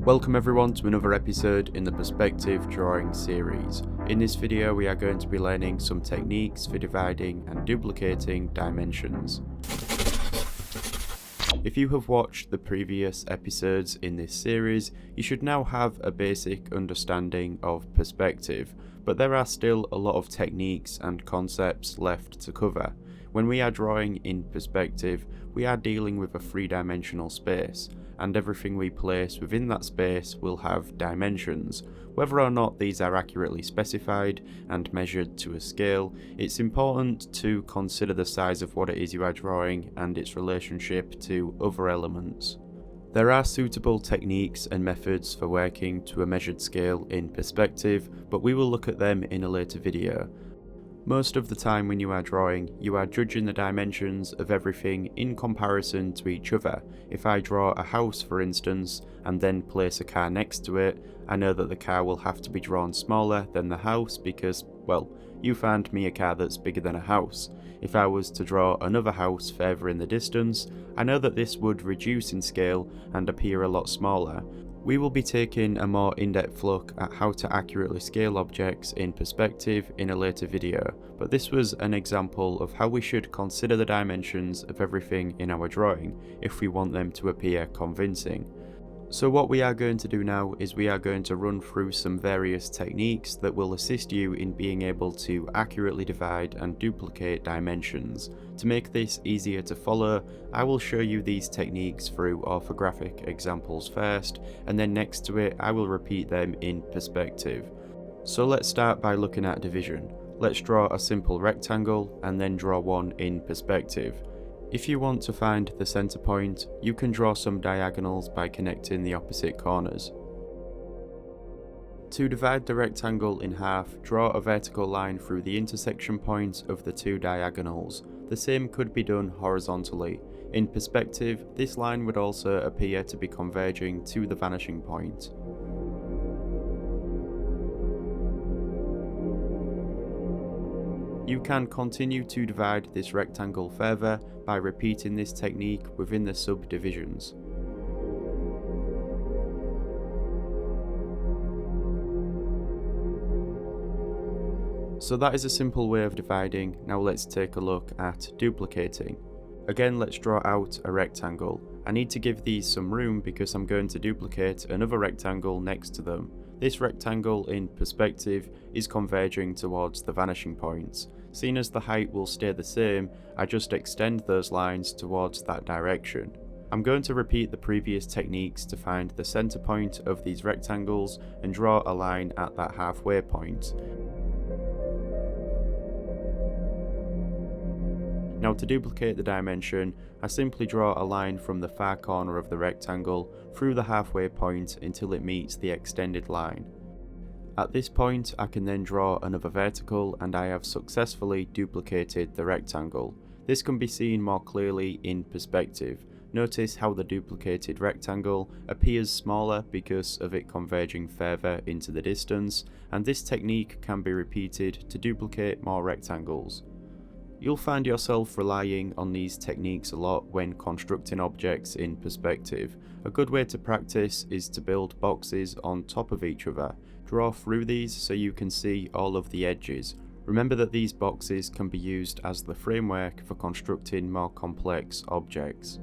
Welcome everyone to another episode in the Perspective Drawing series. In this video we are going to be learning some techniques for dividing and duplicating dimensions. If you have watched the previous episodes in this series, you should now have a basic understanding of perspective, but there are still a lot of techniques and concepts left to cover. When we are drawing in perspective, we are dealing with a three-dimensional space, and everything we place within that space will have dimensions. Whether or not these are accurately specified and measured to a scale, it's important to consider the size of what it is you are drawing and its relationship to other elements. There are suitable techniques and methods for working to a measured scale in perspective, but we will look at them in a later video. Most of the time when you are drawing, you are judging the dimensions of everything in comparison to each other. If I draw a house for instance, and then place a car next to it, I know that the car will have to be drawn smaller than the house because, well, you found me a car that's bigger than a house. If I was to draw another house further in the distance, I know that this would reduce in scale and appear a lot smaller. We will be taking a more in-depth look at how to accurately scale objects in perspective in a later video, but this was an example of how we should consider the dimensions of everything in our drawing if we want them to appear convincing. So what we are going to do now is we are going to run through some various techniques that will assist you in being able to accurately divide and duplicate dimensions. To make this easier to follow, I will show you these techniques through orthographic examples first, and then next to it I will repeat them in perspective. So let's start by looking at division. Let's draw a simple rectangle and then draw one in perspective. If you want to find the center point, you can draw some diagonals by connecting the opposite corners. To divide the rectangle in half, draw a vertical line through the intersection point of the two diagonals. The same could be done horizontally. In perspective, this line would also appear to be converging to the vanishing point. You can continue to divide this rectangle further by repeating this technique within the subdivisions. So that is a simple way of dividing. Now let's take a look at duplicating. Again, let's draw out a rectangle. I need to give these some room because I'm going to duplicate another rectangle next to them. This rectangle in perspective is converging towards the vanishing points. Seeing as the height will stay the same, I just extend those lines towards that direction. I'm going to repeat the previous techniques to find the center point of these rectangles and draw a line at that halfway point. Now to duplicate the dimension, I simply draw a line from the far corner of the rectangle through the halfway point until it meets the extended line. At this point, I can then draw another vertical and I have successfully duplicated the rectangle. This can be seen more clearly in perspective. Notice how the duplicated rectangle appears smaller because of it converging further into the distance, and this technique can be repeated to duplicate more rectangles. You'll find yourself relying on these techniques a lot when constructing objects in perspective. A good way to practice is to build boxes on top of each other. Draw through these so you can see all of the edges. Remember that these boxes can be used as the framework for constructing more complex objects.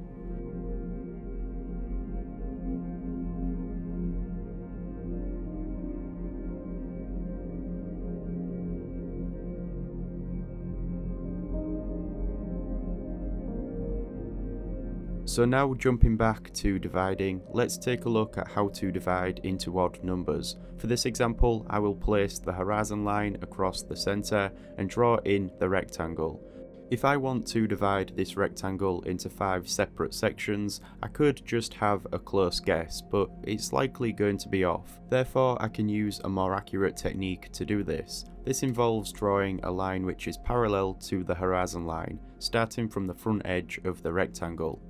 So now jumping back to dividing, let's take a look at how to divide into odd numbers. For this example, I will place the horizon line across the center and draw in the rectangle. If I want to divide this rectangle into 5 separate sections, I could just have a close guess, but it's likely going to be off. Therefore, I can use a more accurate technique to do this. This involves drawing a line which is parallel to the horizon line, starting from the front edge of the rectangle.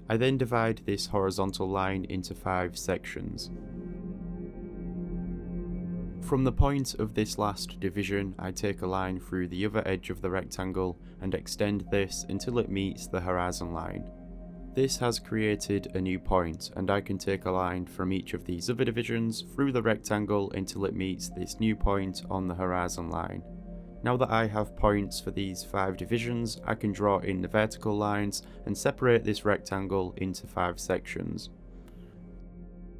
I then divide this horizontal line into 5 sections. From the point of this last division, I take a line through the other edge of the rectangle and extend this until it meets the horizon line. This has created a new point, and I can take a line from each of these other divisions through the rectangle until it meets this new point on the horizon line. Now that I have points for these 5 divisions, I can draw in the vertical lines and separate this rectangle into 5 sections.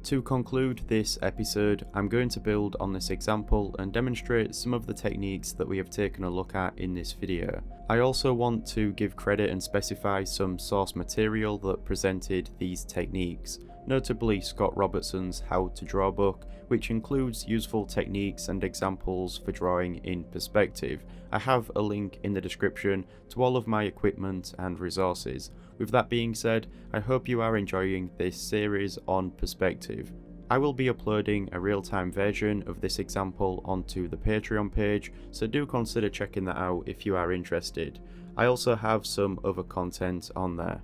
To conclude this episode, I'm going to build on this example and demonstrate some of the techniques that we have taken a look at in this video. I also want to give credit and specify some source material that presented these techniques, notably Scott Robertson's How to Draw book, which includes useful techniques and examples for drawing in perspective. I have a link in the description to all of my equipment and resources. With that being said, I hope you are enjoying this series on perspective. I will be uploading a real-time version of this example onto the Patreon page, so do consider checking that out if you are interested. I also have some other content on there.